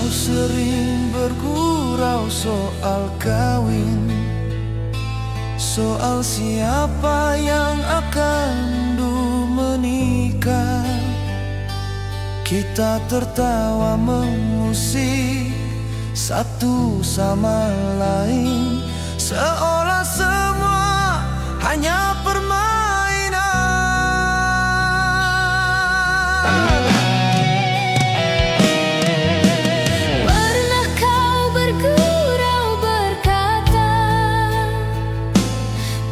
sering bergurau soal kawin, soal siapa yang akan menikah. Kita tertawa mengusik satu sama lain, seolah semua hanya permainan. Pernah kau bergurau berkata,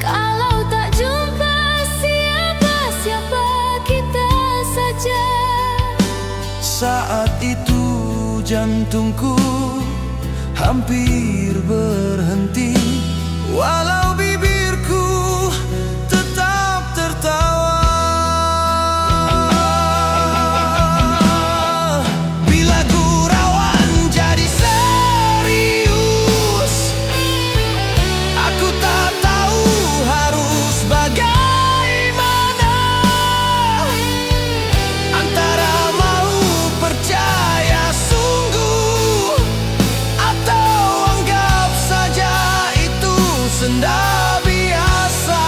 kalau tak jumpa siapa-siapa kita saja. Saat itu jantungku hampir berhenti, walau bibirku tetap tertawa. Bila gurauan jadi serius, aku tak tahu harus bagaimana, antara mau percaya sungguh atau anggap saja itu senda biasa.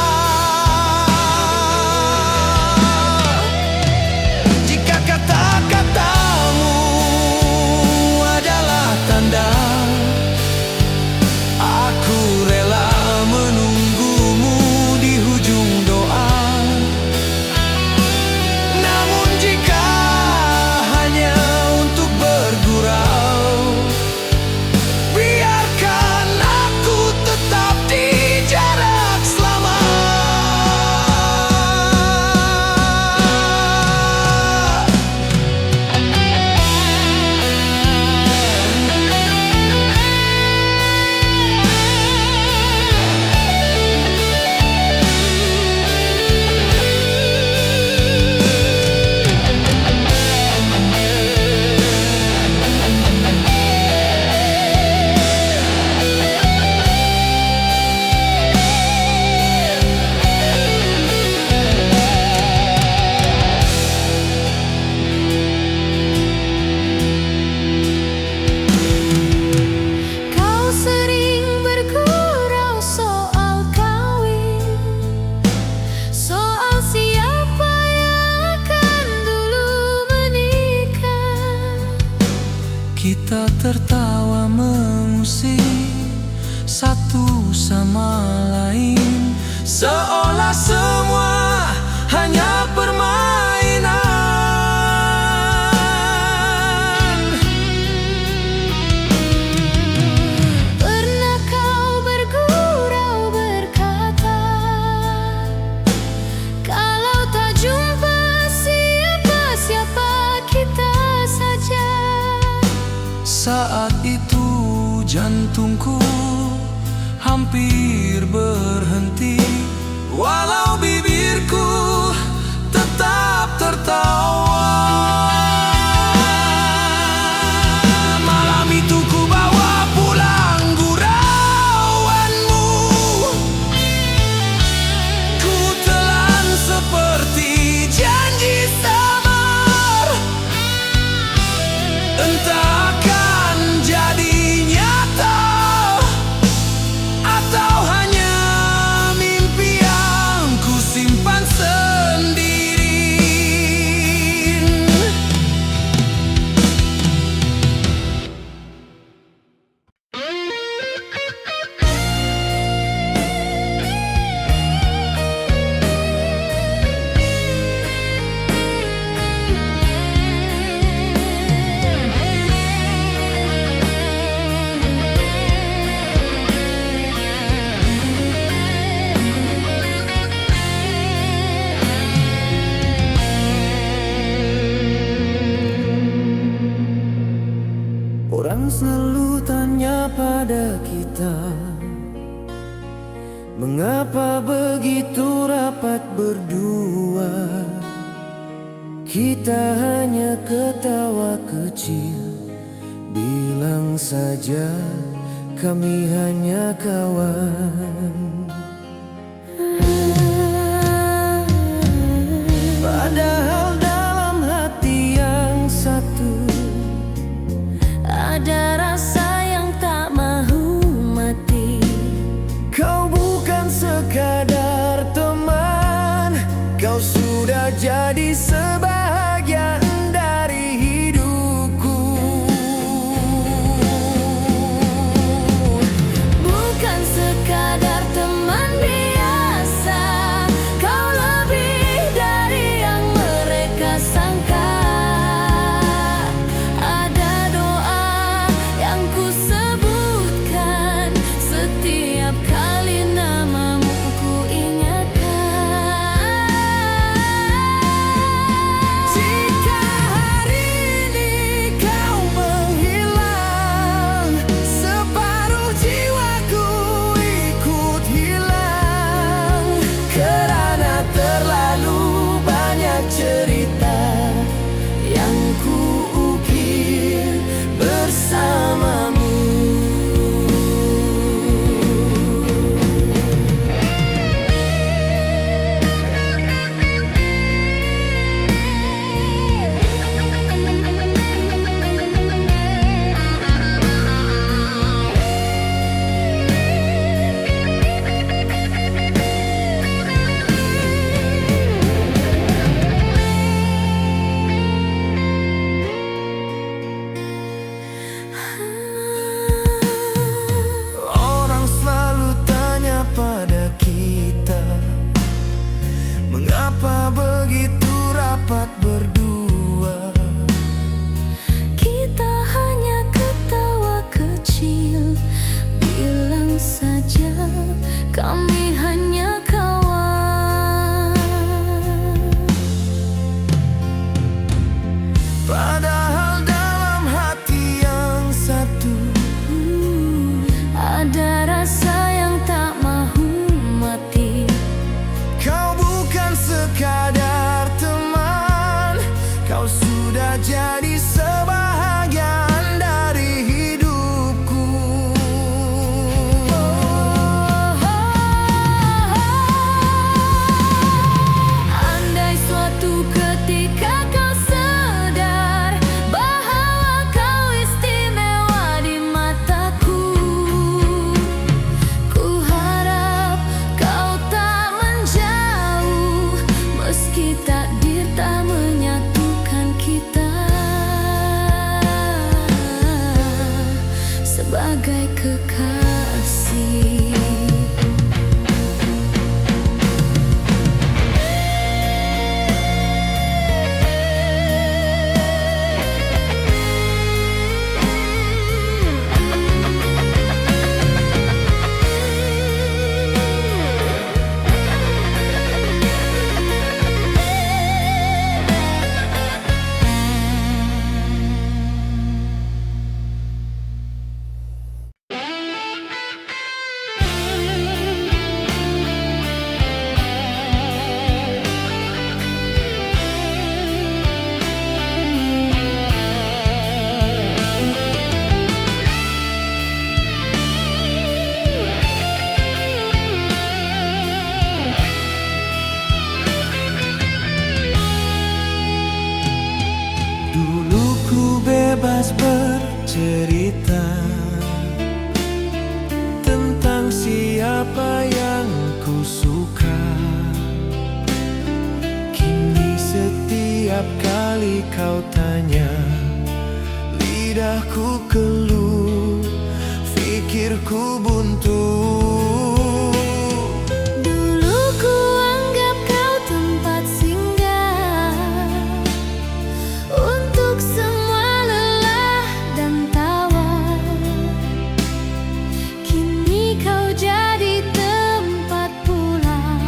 Jika kata-katamu adalah tanda, aku rela menunggumu di ujung doa. Namun jika hanya untuk bergurau, biarkan aku tetap di jarak selama. Kau sering bergurau soal kawin, soal siapa yang akan dulu menikah. Kita tertawa mengusik satu sama lain, seolah semua hanya permainan. Pernah kau bergurau berkata, kalau tak jumpa siapa-siapa kita saja. Saat itu jantungku hampir berhenti, walau bibirku tetap tertawa. Malam itu ku bawa pulang gurauanmu, ku telan seperti janji sabar. Entah akan jadi nyata atau hanya mimpi yang ku simpan sendiri. Orang selalu tanya pada kita, mengapa begitu rapat berdua? Kita hanya ketawa kecil, bilang saja kami hanya kawan. Padahal dalam hati yang satu sebagai kekasih. Bebas bercerita tentang siapa yang ku suka. Kini setiap kali kau tanya, lidahku keluh, pikirku buntu. Dulu ku anggap kau tempat singgah untuk semua lelah dan tawa. Kini kau jadi tempat pulang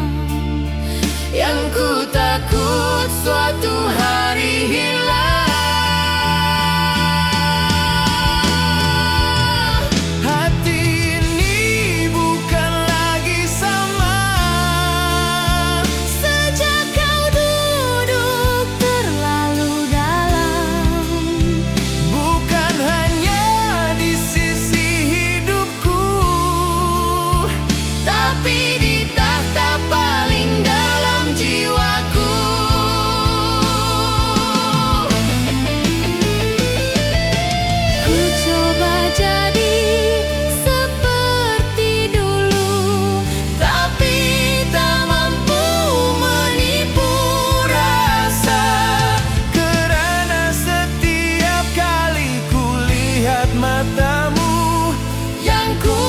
Yang ku takut suatu hari hilang. Hati ini bukan lagi sama sejak kau duduk terlalu dalam. bukan hanya di sisi hidupku, Tapi di takhta paling dalam jiwaku. Ku coba jadi seperti dulu, tapi tak mampu menipu rasa. karena setiap kali ku lihat matamu, Yang ku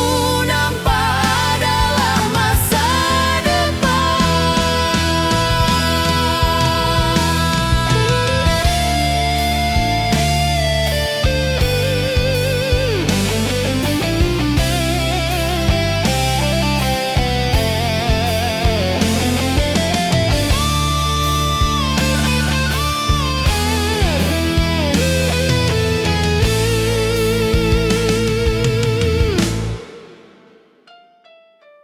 nampak adalah masa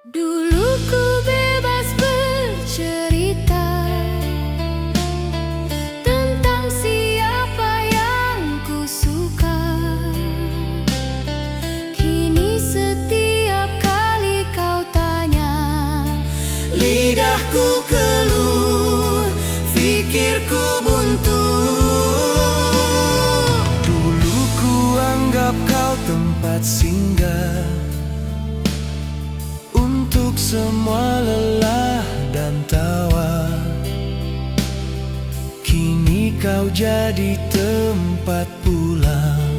Dulu ku bebas bercerita tentang siapa yang ku suka. Kini setiap kali kau tanya, lidahku keluh, pikirku buntu. Dulu ku anggap kau tempat singgah untuk semua lelah dan tawa. Kini kau jadi tempat pulang.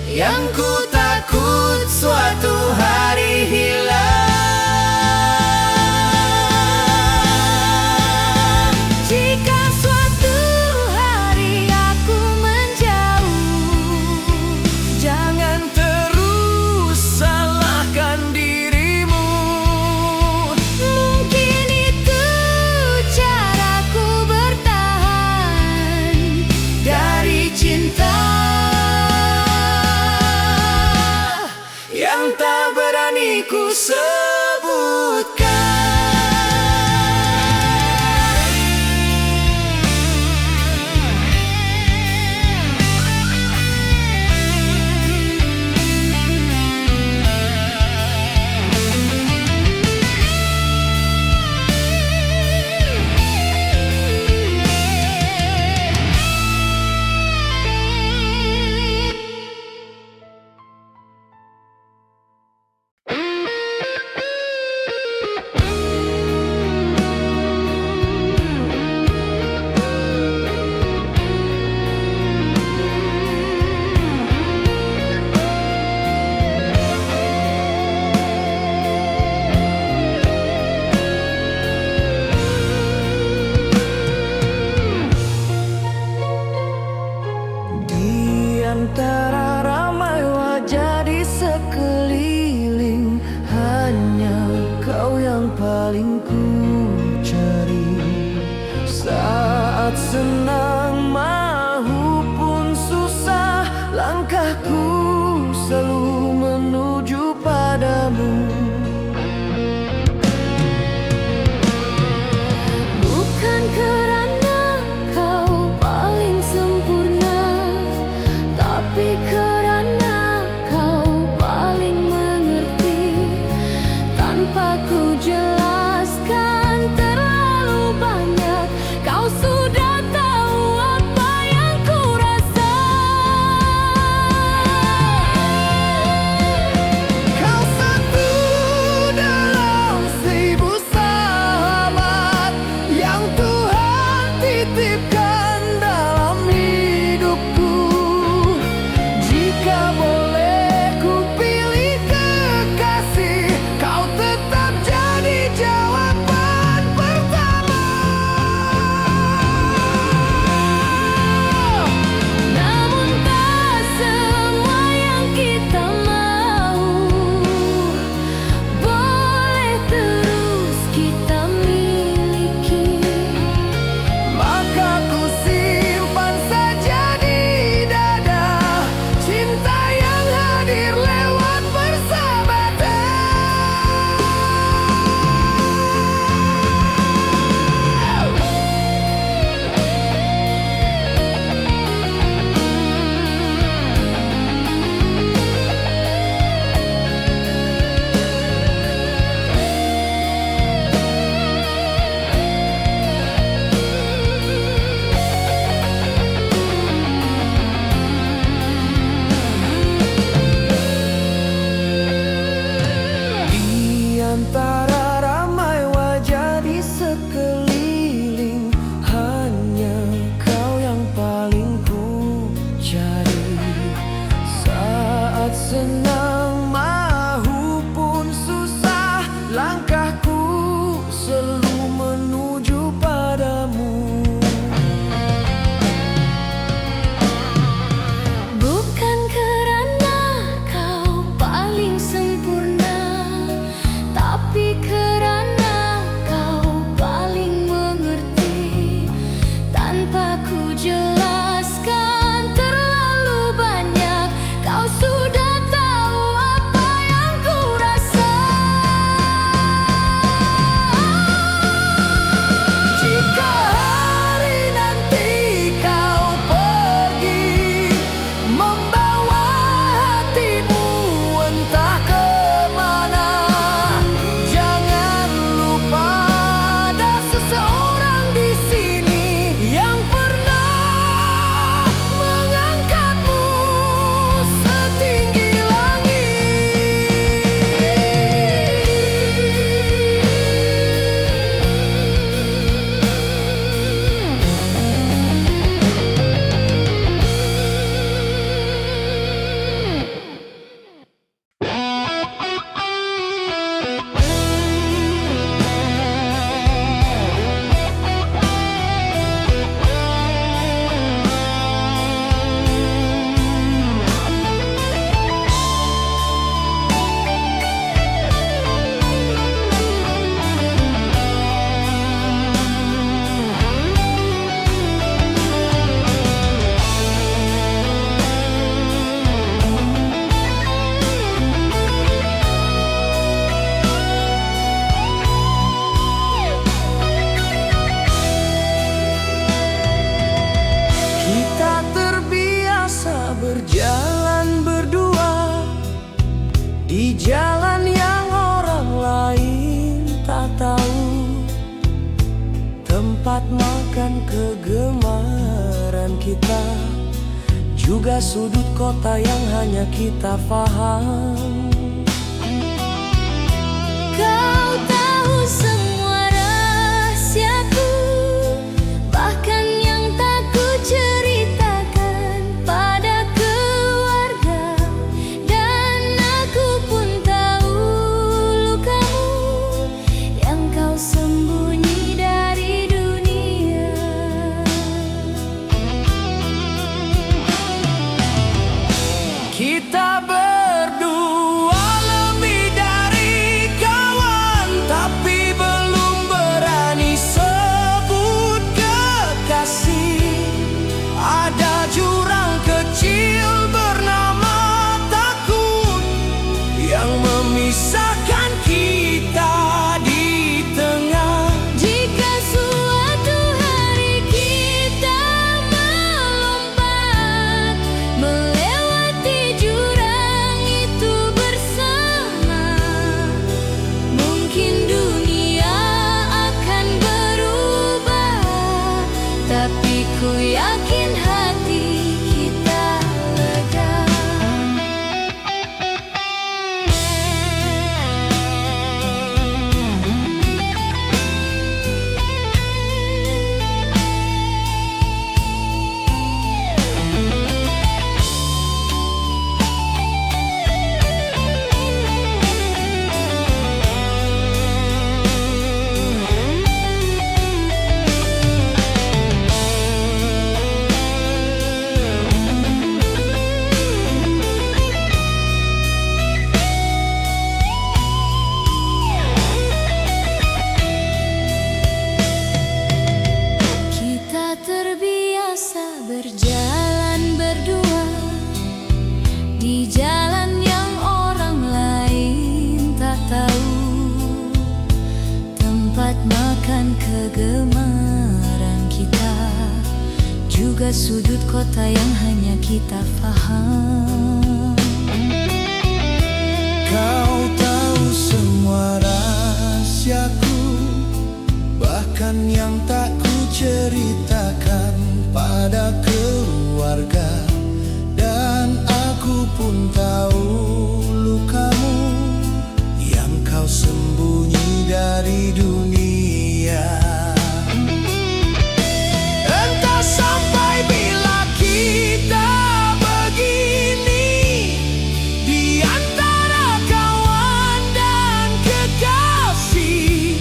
Yang ku takut suatu hari hilang. jika suatu hari aku menjauh, Jangan terus salahkan dirimu. mungkin itu caraku bertahan Dari cinta yang tak berani ku sebutkan. antara ramai wajah di sekeliling, hanya kau yang paling ku cari. Saat senang maupun susah, langkahku selalu menuju padamu. Bukan kerana kau paling sempurna, tapi kerana kau paling mengerti. Tanpa ku jelaskan terlalu banyak, kau sudah tahu apa yang ku rasa. Kau satu dalam 1000 sahabat yang Tuhan titipkan dalam hidupku. Jika boleh ku pilih kekasih, kau tetap jadi jawaban pertama. Namun tak semua yang kita mau boleh terus kita miliki. Maka ku simpan saja di dada cinta yang hadir lewat persahabatan. Di antara ramai wajah di sekeliling, hanya kau yang paling ku cari. Saat senang maupun susah, langkahku selalu menuju padamu. Bukan kerana kau paling sempurna, tapi kerana kau paling mengerti. Tanpa ku jelaskan terlalu banyak, kau sudah tahu apa yang ku rasa. Jika hari nanti kau pergi, membawa hatimu entah kemana, jangan lupa ada seseorang di sini yang pernah mengangkatmu setinggi kita terbiasa berjalan berdua di jalan yang orang lain tak tahu, tempat makan kegemaran kita, juga sudut kota yang hanya kita paham. Kau tahu semua rahasiaku, bahkan yang tak ku ceritakan pada keluarga. Dan aku pun tahu lukamu yang kau sembunyi dari dunia. kegemaran kita, juga sudut kota yang hanya kita paham. Kau tahu semua rahasiaku, bahkan yang tak ku ceritakan pada keluarga. Dan aku pun tahu lukamu yang kau sembunyi dari dunia. Entah sampai bila kita begini di antara kawan dan kekasih,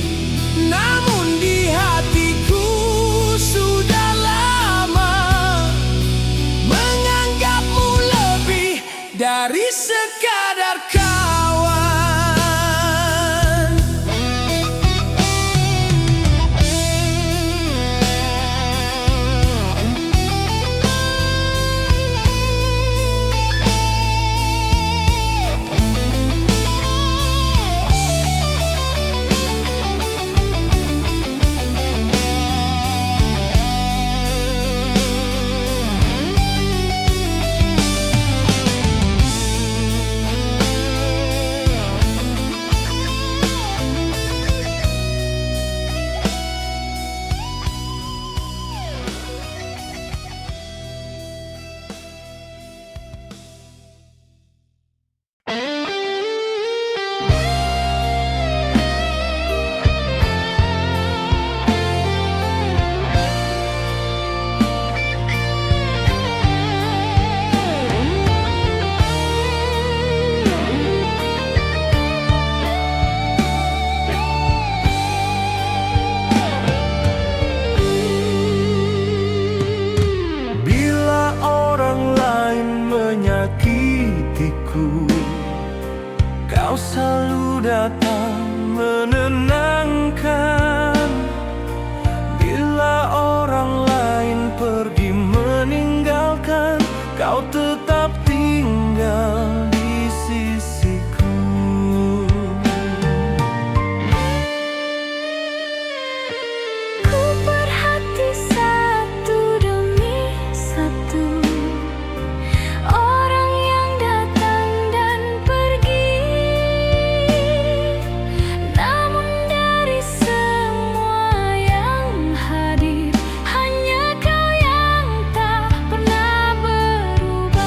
namun di hatiku sudah lama menganggapmu lebih dari sekadar kawan. Kau selalu datang menenangkan. Bila orang lain pergi meninggalkan, kau tetap tinggal di sisiku. Ku perhati satu demi satu orang yang datang dan pergi, namun dari semua yang hadir, hanya kau yang tak pernah berubah.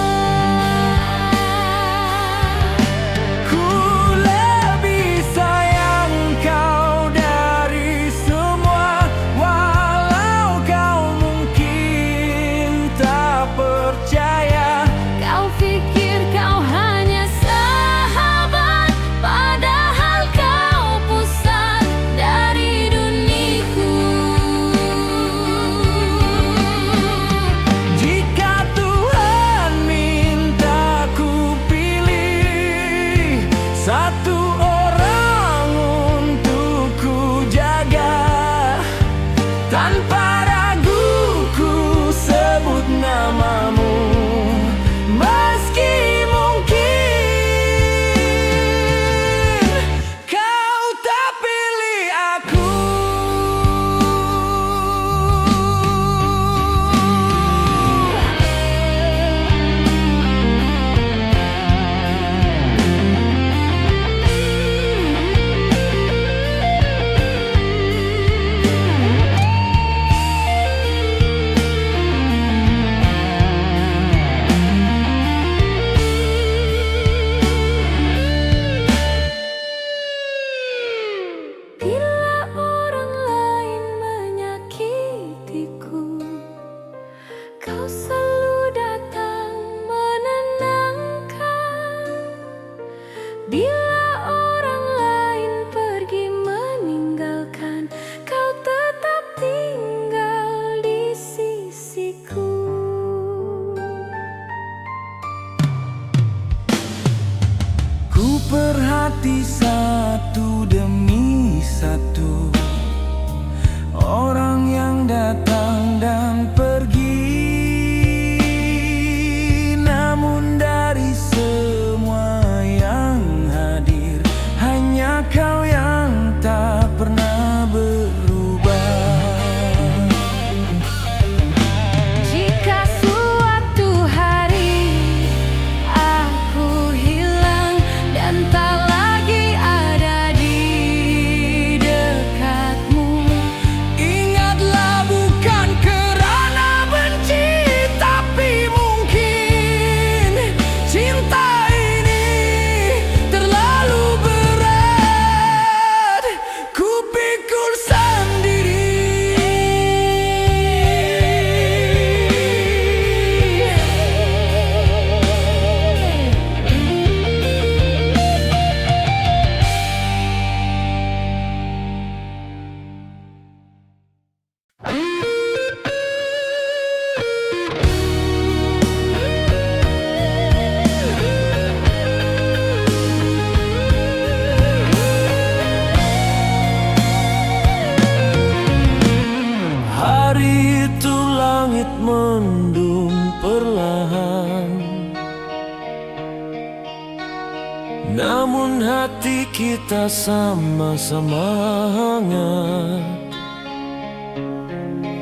namun hati kita sama-sama hangat.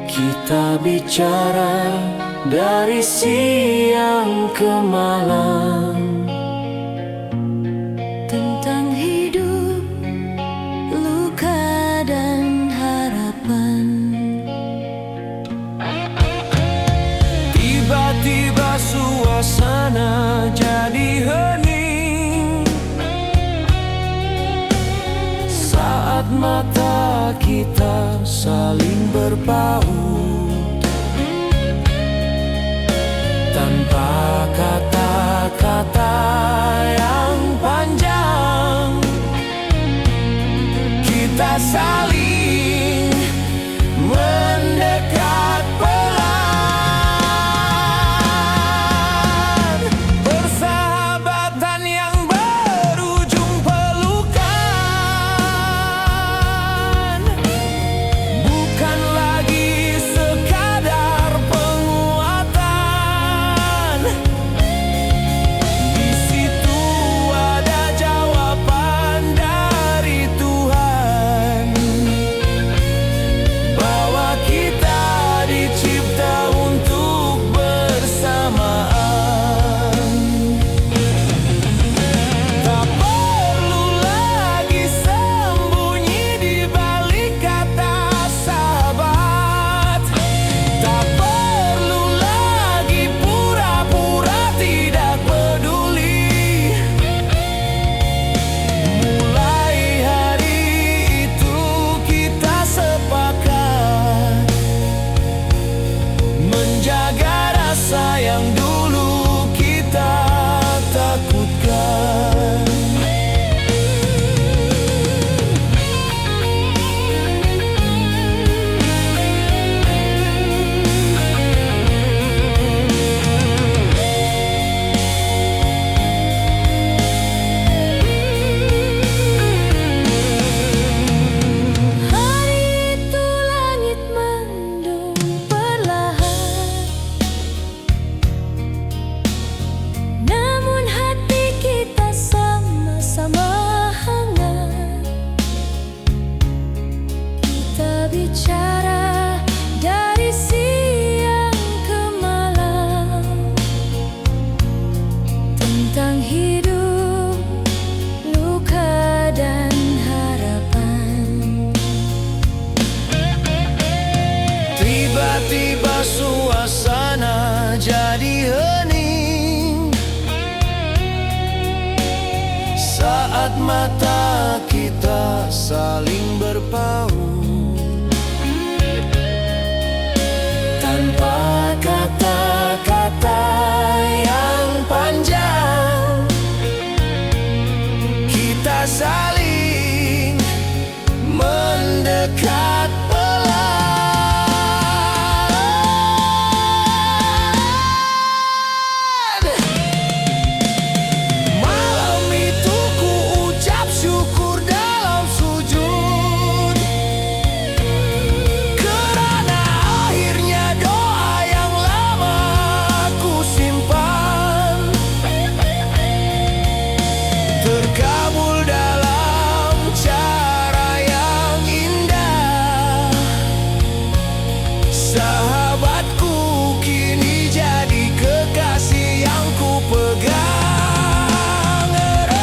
Kita bicara dari siang ke malam tentang hidup, luka dan harapan. Tiba-tiba suasana jadi hening saat mata kita saling berpaut. Tanpa kata-kata yang panjang, kita saling mendekat pelan. Persahabatan yang berujung pelukan, bukan lagi sekadar penguatan. Di situ ada jawaban dari Tuhan, bahwa kita dicipta untuk bersamaan. Tak perlu lagi sembunyi di balik kata sahabat. Tak perlu lagi pura-pura tidak peduli. Mulai hari itu kita sepakat menjaga rasa yang dulu kita takutkan. Hari itu langit mendung perlahan, namun hati kita sama-sama hangat. Kita bicara dari siang ke malam tentang hidup, luka dan harapan. Tiba-tiba suasana jadi hening saat mata kita saling berpaut. Tanpa kata-kata yang panjang, kita saling mendekat pelan. Malam itu ku ucap syukur dalam sujud, karena akhirnya doa yang lama ku simpan terkabul dalam cara yang indah. Sahabatku kini jadi kekasih yang ku pegang erat.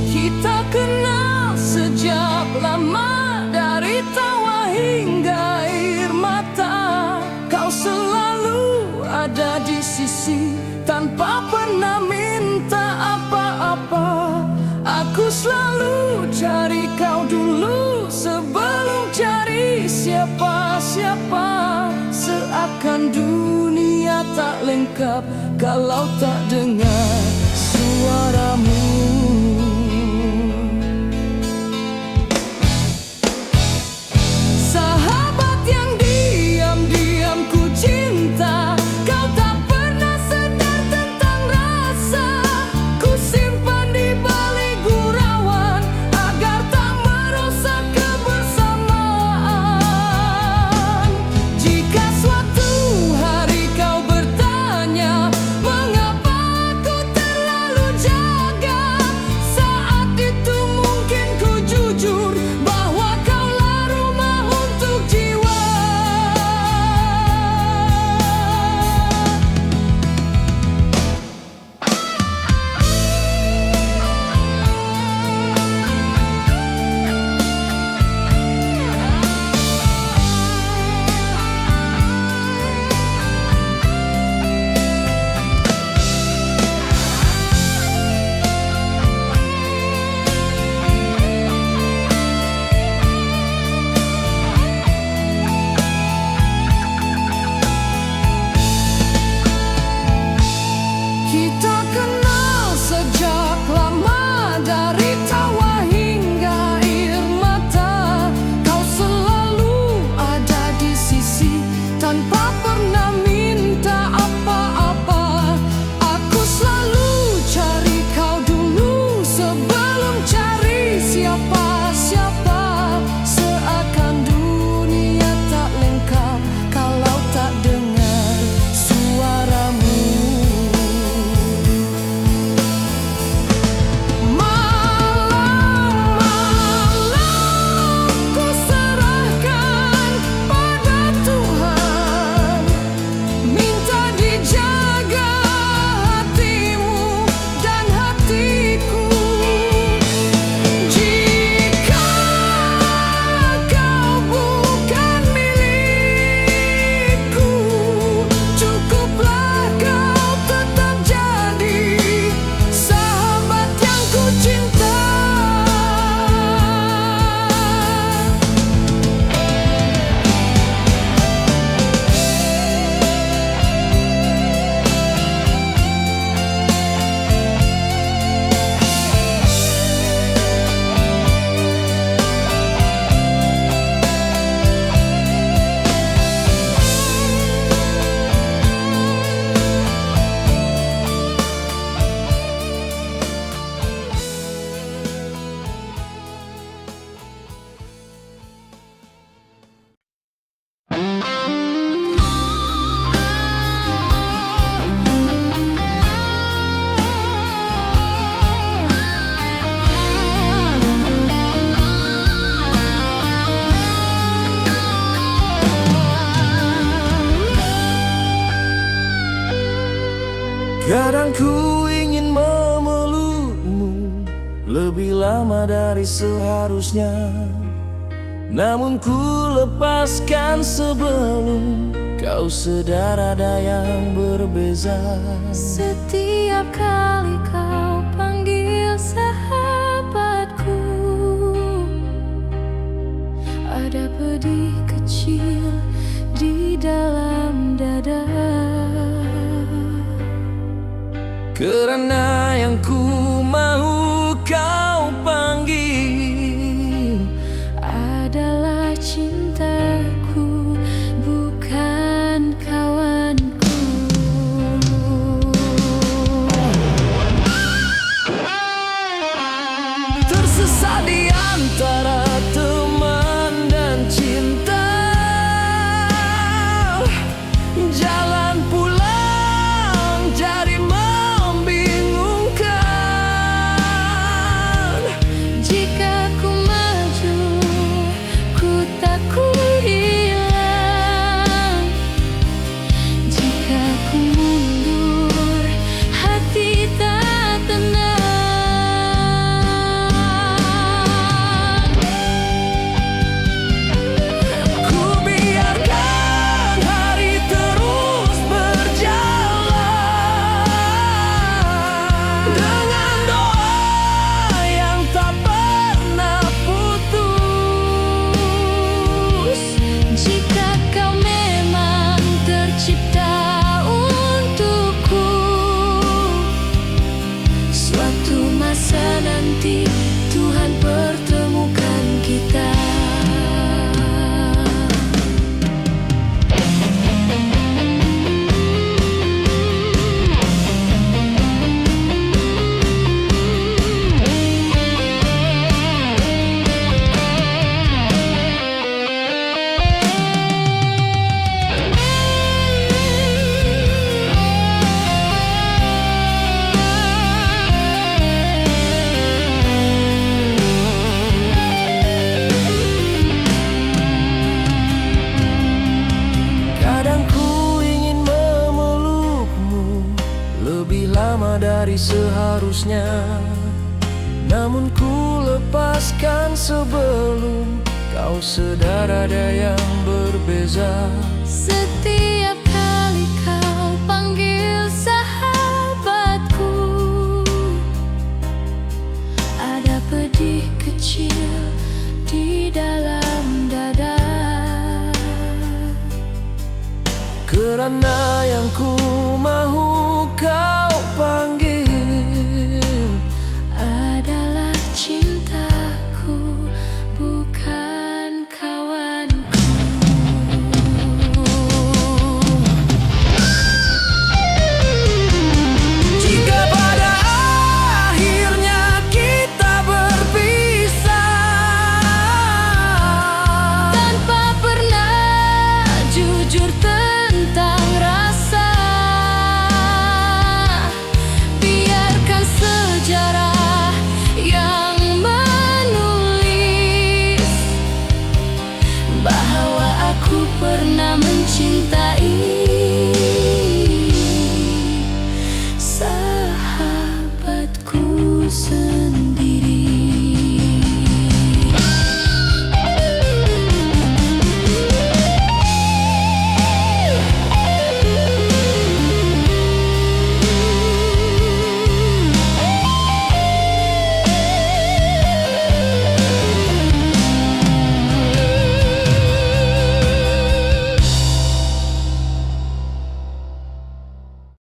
Kita kenal sejak lama, dari tawa hingga air mata. Kau selalu ada di sisi tanpa pernah minta apa-apa. Aku selalu cari kau dulu. tak lengkap kalau tak dengar suaramu. Sahabat yang diam-diam ku cinta, kau tak pernah sadar tentang rasa ku simpan di balik gurauan agar tak merusak kebersamaan. Jika suatu hari kau bertanya mengapa aku terlalu jaga, saat itu mungkin ku jujur bahwa kaulah rumah untuk jiwa. Kita kenal sejak lama, dari tawa hingga air mata. Kau selalu ada di sisi tanpa pernah minta apa-apa. Aku selalu cari kau dulu sebelum cari siapa-siapa. Seakan dunia tak lengkap kalau tak dengar suaramu. Malam-malam ku serahkan pada Tuhan, minta dijaga hatimu dan hatiku. Jika kau bukan milikku, cukuplah kau tetap jadi sahabat yang ku cinta. Kadang ku ingin memelukmu lebih lama dari seharusnya, namun ku lepaskan sebelum kau sadar ada yang berbeza. Setiap kali kau panggil sahabatku, ada pedih kecil di dalam dada. Karena yang ku mau kau panggil Adalah cintaku, bukan kawanku. tersesat di antara teman dan cinta. Jalan pulang jadi membingungkan. Jika ku maju, ku takut hilang. Jika ku mundur, hati tak tenang. seharusnya. Namun ku lepaskan sebelum kau sadar ada yang berbeza. Setiap kali kau panggil sahabatku, ada pedih kecil di dalam dada. Kerana yang ku mahu kau panggil